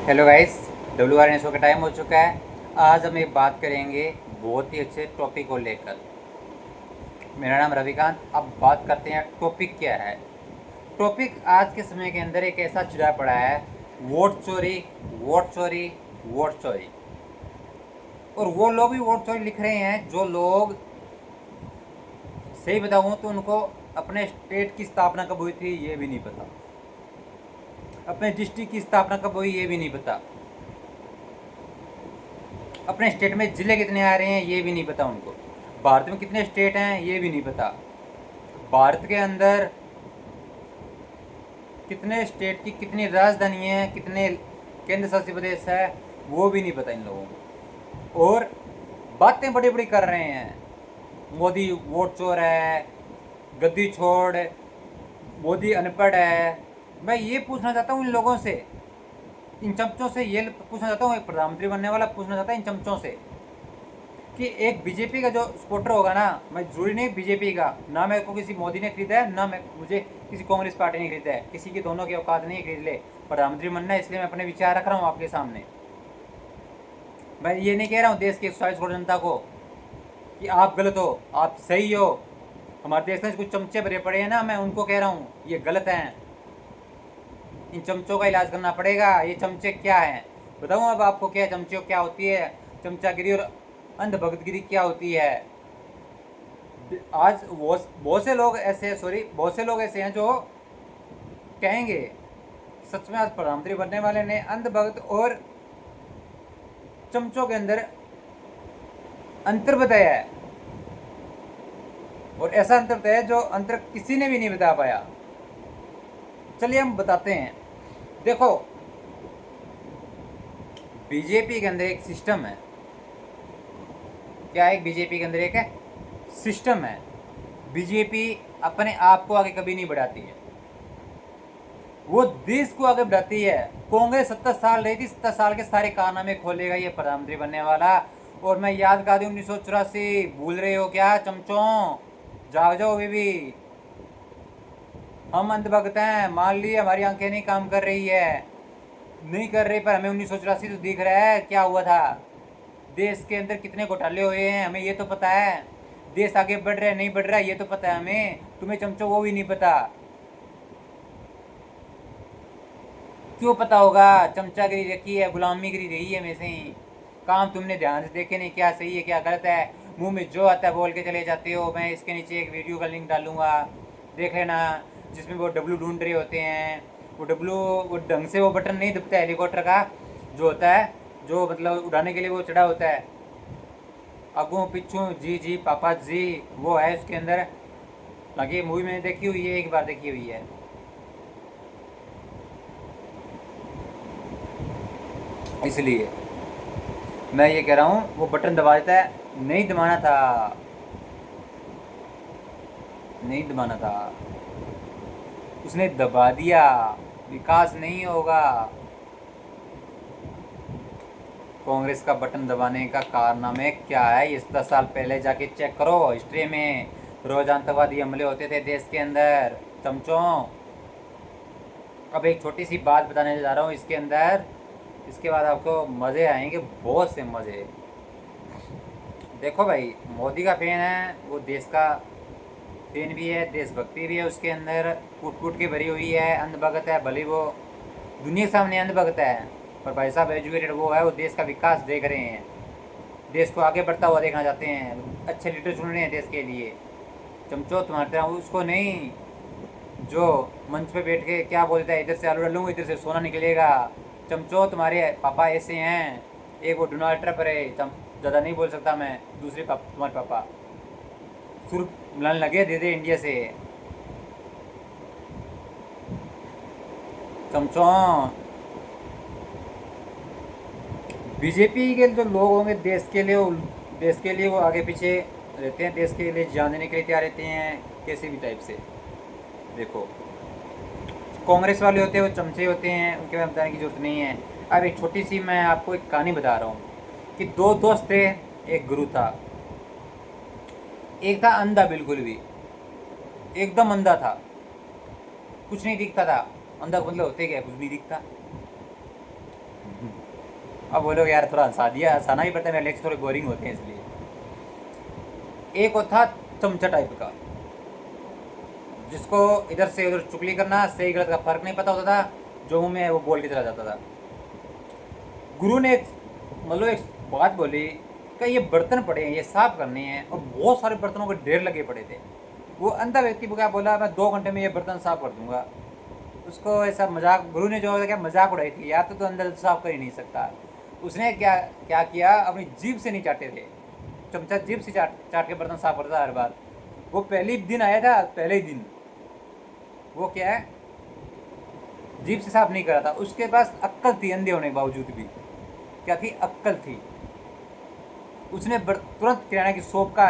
Hello guys, WRN show का time हो चुका है। आज हम एक बात करेंगे बहुत ही अच्छे टॉपिक को लेकर। मेरा नाम रविकांत। अब बात करते हैं टॉपिक क्या है। टॉपिक आज के समय के अंदर एक ऐसा छिड़ा पड़ा है, वोट चोरी, वोट चोरी, वोट चोरी। और वो लोग भी वोट चोरी लिख रहे हैं जो लोग, सही बताऊँ तो उनको अपने स्टेट की स्थापना कब हुई थी ये भी नहीं पता, अपने डिस्ट्रिक्ट की स्थापना कब हुई ये भी नहीं पता, अपने स्टेट में ज़िले कितने आ रहे हैं ये भी नहीं पता उनको, भारत में कितने स्टेट हैं ये भी नहीं पता, भारत के अंदर कितने स्टेट की कितनी राजधानी है, कितने केंद्र शासित प्रदेश है वो भी नहीं पता इन लोगों को। और बातें बड़ी बड़ी कर रहे हैं, मोदी वोट चोर है, गद्दी छोड़, मोदी अनपढ़ है। मैं ये पूछना चाहता हूँ इन लोगों से, इन चमचों से ये पूछना चाहता हूँ, एक प्रधानमंत्री बनने वाला पूछना चाहता है इन चमचों से कि एक बीजेपी का जो सपोर्टर होगा ना, मैं जरूरी नहीं बीजेपी का, ना मेरे को किसी मोदी ने खरीदा है, ना मैं मुझे किसी कांग्रेस पार्टी ने खरीदा है, किसी की दोनों की औकात नहीं खरीद ले। प्रधानमंत्री बनना है इसलिए मैं अपने विचार रख रहा हूँ आपके सामने। मैं ये नहीं कह रहा हूँ देश की 140 करोड़ जनता को कि आप गलत हो, आप सही हो। हमारे देश में कुछ चमचे भरे पड़े हैं ना, मैं उनको कह रहा हूँ ये गलत हैं, इन चमचों का इलाज करना पड़ेगा। ये चमचे क्या हैं बताऊँ अब आपको, क्या चमचे क्या होती है, चमचागिरी और अंधभक्तगिरी क्या होती है। आज बहुत से लोग ऐसे, बहुत से लोग ऐसे हैं जो कहेंगे सच में आज प्रधानमंत्री बनने वाले ने अंधभक्त और चमचों के अंदर अंतर बताया है, और ऐसा अंतर बताया जो अंतर किसी ने भी नहीं बता पाया। चलिए हम बताते हैं। देखो, बीजेपी के अंदर एक सिस्टम है। क्या है? बीजेपी के अंदर एक है सिस्टम है। बीजेपी अपने आप को आगे कभी नहीं बढ़ाती है, वो देश को आगे बढ़ाती है। कांग्रेस 70 साल रही थी, 70 साल के सारे कारनामे खोलेगा ये प्रधानमंत्री बनने वाला। और मैं याद करा दूं 1984, भूल रहे हो क्या चमचों? जाग जाओ अभी भी। हम अंधभक्त हैं, मान लिए हमारी आंखें नहीं काम कर रही है, नहीं कर रही, पर हमें 1984 तो दिख रहा है क्या हुआ था। देश के अंदर कितने घोटाले हुए हैं हमें ये तो पता है। देश आगे बढ़ रहा है नहीं बढ़ रहा है ये तो पता है हमें, तुम्हें चमचो वो भी नहीं पता। क्यों पता होगा? चमचागिरी रखी है, गुलामीगिरी रही है हमेशा ही। काम तुमने ध्यान से देखे नहीं, क्या सही है क्या गलत है, मुंह में जो आता है बोल के चले जाते हो। मैं इसके नीचे एक वीडियो का लिंक डालूंगा, देख लेना, जिसमें वो डब्लू ढूंढ रहे होते हैं। वो डब्लू, वो ढंग से वो बटन नहीं दबता है हेलीकॉप्टर का, जो होता है, जो मतलब उड़ाने के लिए वो चढ़ा होता है, अगू पिछू जी जी पापा जी, वो है उसके अंदर लगी। मूवी मैंने देखी हुई है, एक बार देखी हुई है। इसलिए मैं ये कह रहा हूँ वो बटन दबा देता है, नहीं दबाना था, नहीं दबाना था, उसने दबा दिया, विकास नहीं होगा। कांग्रेस का बटन दबाने का कारनामे क्या है ये 10 साल पहले जाके चेक करो हिस्ट्री में। रोज आतंकवादी हमले होते थे देश के अंदर चमचों। अब एक छोटी सी बात बताने जा रहा हूँ इसके अंदर, इसके बाद आपको मज़े आएंगे, बहुत से मज़े। देखो भाई, मोदी का फैन है, वो देश का फैन भी है, देशभक्ति भी है उसके अंदर, कूट कूट के भरी हुई है, अंधभगत है, भले वो दुनिया के सामने अंधभगत है, पर भाई साहब एजुकेटेड वो है, वो देश का विकास देख रहे हैं, देश को आगे बढ़ता हुआ देखना चाहते हैं, अच्छे लीडर चुन रहे हैं देश के लिए। चमचो तुम्हारी तरह उसको नहीं, जो मंच पे बैठ के क्या बोलता है, इधर से आलू डालूंगा इधर से सोना निकलेगा। चमचो तुम्हारे पापा ऐसे हैं, एक वो डोनाल्ड ट्रंप है, ज़्यादा नहीं बोल सकता मैं, दूसरे पापा, तुम्हारे पापा सुर मिलाने लगे दे दे इंडिया से। चमचों, बीजेपी के जो लोग होंगे देश के लिए वो आगे पीछे रहते हैं, देश के लिए जान देने के लिए तैयार रहते हैं, कैसे भी टाइप से। देखो, कांग्रेस वाले होते हैं वो चमचे होते हैं, उनके बारे में बताने की जरूरत नहीं है। अब एक छोटी सी मैं आपको एक कहानी बता रहा हूँ कि दो दोस्त थे, एक गुरु था, एक था अंधा, बिल्कुल भी एकदम अंधा था, कुछ नहीं दिखता था। अंधा मतलब होते क्या, कुछ नहीं दिखता। अब बोलोगे यार थोड़ा हंसा दिया, हंसाना ही पड़ता है, मेरे लेक्चर थोड़े बोरिंग होते हैं इसलिए। एक और था चमचा टाइप का, जिसको इधर से उधर चुगली करना, सही गलत का फर्क नहीं पता होता था, जो मुंह में है वो बोल के चला जाता था। गुरु ने मतलब एक बात बोली कि ये बर्तन पड़े हैं, ये साफ करने हैं, और बहुत सारे बर्तनों के ढेर लगे पड़े थे। वो अंधा व्यक्ति को क्या बोला, मैं 2 घंटे में ये बर्तन साफ कर दूंगा। उसको ऐसा मजाक, गुरु ने जो क्या मजाक उड़ाई थी, यार तो अंदर साफ कर ही नहीं सकता। उसने क्या क्या किया, अपनी जीभ से नहीं चाटे थे, चमचा जीभ से चाट चाट के बर्तन साफ करता हर बार। वो पहले दिन आया था, पहले ही दिन वो क्या है, जीभ से साफ नहीं करा था। उसके पास अक्ल थी, अंधे होने के बावजूद भी क्या थी, अक्ल थी। उसने तुरंत किराना की शॉप का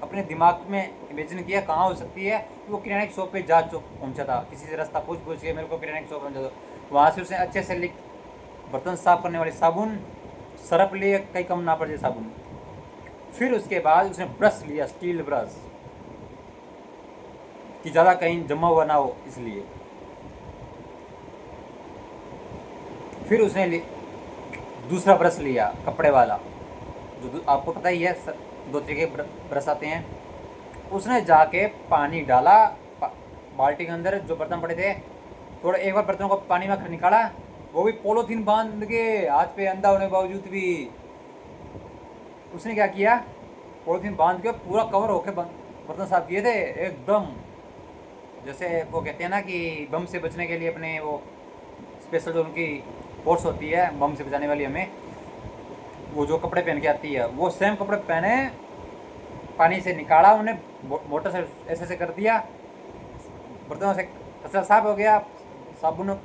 अपने दिमाग में इमेजिन किया कहाँ हो सकती है। वो किराना की शॉप पे जा पहुंचा था, किसी से रास्ता पूछ के मेरे को किराना की शॉप पहुंचा दो। वहाँ से उसने अच्छे से लिख बर्तन साफ करने वाले साबुन, सरफ लिए, कहीं कम ना पड़ जाए साबुन। फिर उसके बाद उसने ब्रश लिया, स्टील ब्रश, कि ज़्यादा कहीं जमा हुआ ना हो इसलिए। फिर उसने दूसरा ब्रश लिया, कपड़े वाला, जो आपको पता ही है 2 तरीके के ब्रश आते हैं। उसने जाके पानी डाला बाल्टी के अंदर, जो बर्तन पड़े थे, थोड़ा एक बार बर्तनों को पानी में निकाला, वो भी पॉलीथीन बांध के, हाथ पे अंधा होने के बावजूद भी। उसने क्या किया, पॉलीथीन बांध के पूरा कवर होके बर्तन साफ किए थे एकदम। जैसे वो कहते हैं ना कि बम से बचने के लिए अपने वो स्पेशल जो उनकी फोर्स होती है बम से बचाने वाली, हमें वो जो कपड़े पहन के आती है, वो सेम कपड़े पहने, पानी से निकाला उन्हें, मोटर से ऐसे ऐसे कर दिया, बर्तनों से कचरा साफ हो गया। साबुन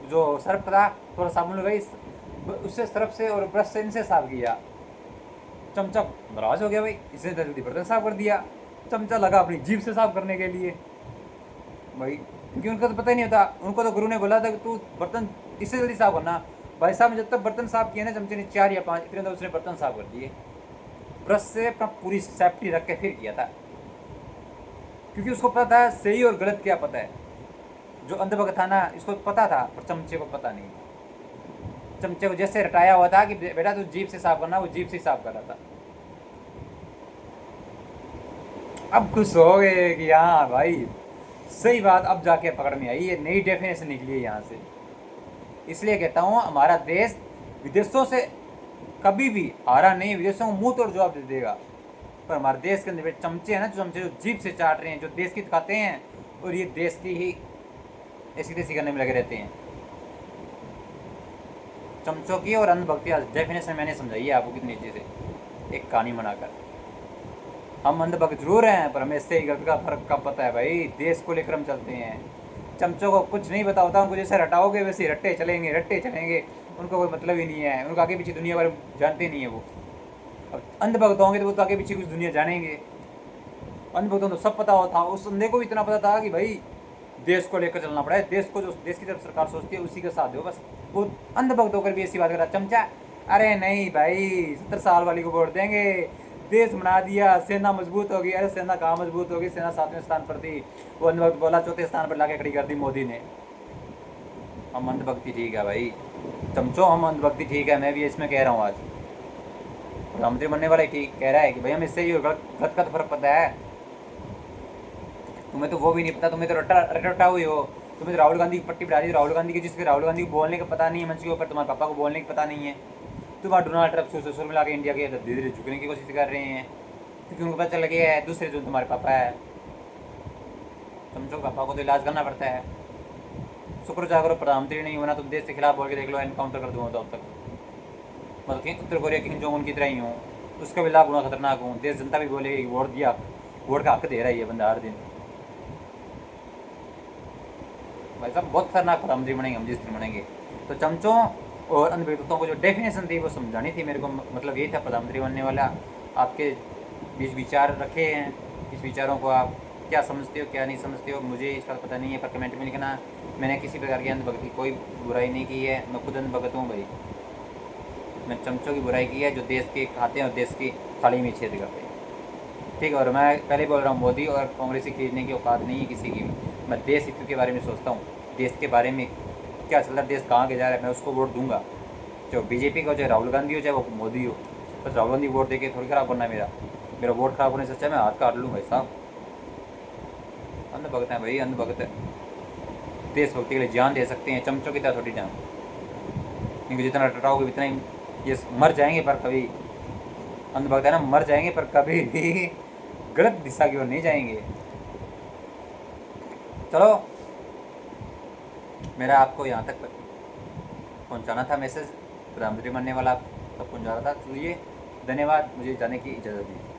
जो सर्फ था, थोड़ा साबुन लगाई उससे, सर्फ से और ब्रश से इनसे साफ किया। चमचा नाराज हो गया, भाई इसने जल्दी बर्तन साफ कर दिया। चमचा लगा अपनी जीभ से साफ करने के लिए भाई, क्योंकि उनको तो पता ही नहीं होता। उनको तो गुरु ने बोला था कि तू बर्तन इससे जल्दी साफ करना। भाई साहब ने जब तक बर्तन साफ किए ना, चमचे ने 4 या 5 इतने तो उसने बर्तन साफ कर दिए, ब्रश से अपना पूरी सेफ्टी रख के फिर किया था, क्योंकि उसको पता था सही और गलत क्या पता है। जो अंधभक्त था ना, इसको पता था, पर चमचे को पता नहीं था। चमचे को जैसे रटाया हुआ था कि बेटा तू जीभ से साफ करना, वो जीभ से साफ कर रहा था। अब खुश हो गए कि हाँ भाई सही बात, अब जाके पकड़ में आई, ये नई डेफिनेशन निकली है यहाँ से। इसलिए कहता हूँ हमारा देश विदेशों से कभी भी हारा नहीं, विदेशों को मुंह तोड़ जवाब दे देगा। पर हमारे देश के अंदर चमचे हैं ना, जो चमचे जो जीभ से चाट रहे हैं, जो देश की खाते हैं, और ये देश की ही ऐसी तैसी करने में लगे रहते हैं। चमचों की और अंधभक्ति डेफिनेशन मैंने समझाई है आपको कितनी अच्छे से, एक कहानी बनाकर। हम अंधभक्त जरूर हैं, पर हमें सही गलत का फर्क कब पता है भाई। देश को लेकर हम चलते हैं। चमचों को कुछ नहीं पता होता, उनको जैसे रटाओगे वैसे रट्टे चलेंगे, उनको कोई मतलब ही नहीं है, उनको आगे पीछे दुनिया बारे जानते नहीं है वो। अब अंधभक्त होंगे तो वो तो आगे पीछे कुछ दुनिया जानेंगे। अंधभक्तों को तो सब पता होता, उस अंधे को भी इतना पता था कि भाई देश को लेकर चलना पड़ा है, देश को जो देश की तरफ सरकार सोचती है उसी का साथ दो बस। वो अंधभक्त होकर भी ऐसी बात कर रहा चमचा, अरे नहीं भाई 70 साल वाली को वोट देंगे, देश बना दिया, सेना मजबूत होगी। अरे सेना कहाँ मजबूत होगी, सेना 7वें स्थान पर थी, वो अंधभक्त बोला 4थे स्थान पर लाके खड़ी कर दी मोदी ने। हम अंधभक्ति ठीक है भाई, चमचो हम अंधभक्ति ठीक है, मैं भी इसमें कह रहा हूँ। आज प्रधानमंत्री बनने वाला ठीक कह रहा है कि भाई हम इससे ही गलत का तो फर्क पता है, तुम्हें तो वो भी नहीं पता, तुम्हें तो रटा हुई हो। तुम्हें तो राहुल गांधी की पट्टी बढ़ा दी, राहुल गांधी की, जिसके राहुल गांधी को बोलने का पता नहीं है मंच के ऊपर, तुम्हारे पापा को बोलने का पता नहीं है। तुम्हारा डोनाल्ड ट्रंप सुर मिला के इंडिया के धीरे धीरे झुकने की कोशिश कर रहे हैं, क्योंकि उनको पता चल गया है दूसरे जो तुम्हारे पापा है। समझो पापा को तो इलाज करना पड़ता है। शुक्र चाह करो प्रधानमंत्री नहीं होना, तुम देश के खिलाफ बोल के देख लो, एनकाउंटर कर दूँगा तो अब तक। मतलब उत्तर कोरिया किम जोंग उन की तरह ही हूँ, उसका भी लाभ गुना खतरनाक हूँ। देश जनता भी बोलेगी वोट दिया, वोट का हक दे रहा है ये बंदा हर दिन। भाई साहब बहुत खतरनाक प्रधानमंत्री बनेंगे हम जिस दिन बनेंगे। तो चमचों और अंधभक्तों को जो डेफिनेशन थी वो समझानी थी मेरे को, मतलब यही था प्रधानमंत्री बनने वाला। आपके बीच विचार रखे हैं, इस विचारों को आप क्या समझते हो क्या नहीं समझते हो मुझे इसका पता नहीं है, पर कमेंट में लिखना। मैंने किसी प्रकार की अंधभक्ति कोई बुराई नहीं की है, मैं खुद अंधभक्त हूँ भाई। मैं चमचों की बुराई की है जो देश के खाते हैं और देश की थाली में छेद करते हैं, ठीक है। और मैं पहले बोल रहा हूँ, मोदी और कांग्रेस की खरीदने की औकात नहीं है किसी की भी। मैं देश हित के बारे में सोचता हूँ, देश के बारे में क्या चल रहा है, देश कहाँ के जा रहा है, मैं उसको वोट दूंगा। जो बीजेपी का, चाहे राहुल गांधी हो चाहे वो मोदी हो, बस राहुल गांधी वोट देके थोड़ी ख़राब करना है मेरा वोट ख़राब होने से अच्छा मैं हाथ काट लूँ भाई साहब। अंधभक्त हैं भाई, अंधभक्त है। देशभक्ति के लिए जान दे सकते हैं, चमचों की तरह थोड़ी जान, क्योंकि जितना टटाओगे उतना ही ये मर जाएंगे, पर कभी अंधभक्त है ना, मर जाएंगे पर कभी भी गलत दिशा की ओर नहीं जाएंगे। चलो, मेरा आपको यहाँ तक पहुँचाना था मैसेज, प्रधानमंत्री बनने वाला तब पहुँचा रहा था। चलिए, धन्यवाद, मुझे जाने की इजाज़त दी।